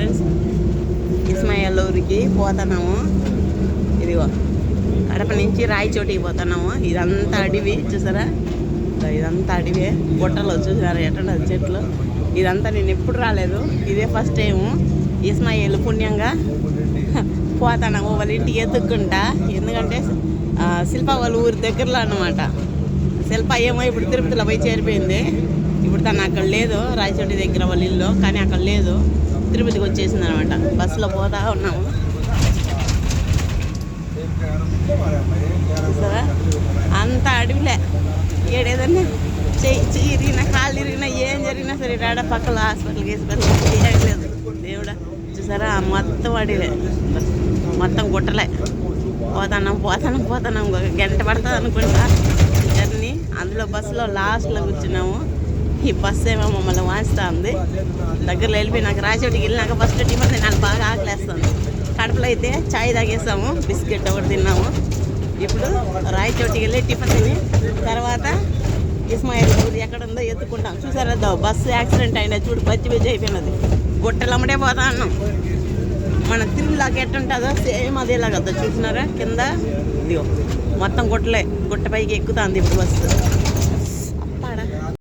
Friends, Ismail ఊరికి పోతున్నాము. ఇదిగో కడప నుంచి రాయచోటికి పోతున్నాము. ఇదంతా అడవి చూసారా, ఇదంతా అడవి. గుట్టలు చూసారా ఎట్లా చెట్లు. ఇదంతా నేను ఎప్పుడు రాలేదు, ఇదే ఫస్ట్ టైము. ఇస్మాయిల్ పుణ్యంగా పోతున్నాము వాళ్ళ ఇంటికి ఎత్తుక్కుంటా. ఎందుకంటే శిల్ప వాళ్ళ ఊరి దగ్గరలో అన్నమాట. శిల్ప ఏమో ఇప్పుడు తిరుపతిలో పోయి చేరిపోయింది. ఇప్పుడు తను అక్కడ లేదు, రాయచోటి దగ్గర వాళ్ళ ఇల్లు, కానీ అక్కడ లేదు, తిరుపతికి వచ్చేసింది అనమాట. బస్సులో పోతా ఉన్నాము. చూసారా అంత అడవిలే. ఏడేదన్నా చెయ్యి ఇరిగినా కాళ్ళు ఇరిగినా ఏం జరిగినా సరే రాడ పక్కల హాస్పిటల్కి ఏం లేదు దేవుడా. చూసారా మొత్తం అడవిలే, మొత్తం గుట్టలే. పోతున్నాం ఒక గంట పడుతుంది అనుకుంటా జర్నీ. అందులో బస్సులో లాస్ట్లో కూర్చున్నాము. ఈ బస్సు ఏమో మమ్మల్ని వాంచుతా ఉంది. దగ్గరలో వెళ్ళిపోయి నాకు రాయచోటికి వెళ్ళినాక ఫస్ట్ టిఫిన్ నాకు బాగా ఆకలేస్తుంది. కడుపులో అయితే చాయ్ తాగేస్తాము, బిస్కెట్ ఒకటి తిన్నాము. ఇప్పుడు రాయచోటికి వెళ్ళి టిఫిన్ తిని తర్వాత ఇస్మాయిల్ ఊరు ఎక్కడ ఉందో ఎత్తుకుంటాం. చూసారా బస్సు యాక్సిడెంట్ అయినా చూడు, బజ్జి అయిపోయినది. గుట్టలమ్మడే పోతా అన్నాం. మన తిరుగులాగా ఎట్టుంటుందో సేమ్ అదేలాగా చూసినారా కింద. ఇదిగో మొత్తం గుట్టలే, గుట్ట పైకి ఎక్కుతుంది ఇప్పుడు బస్సు.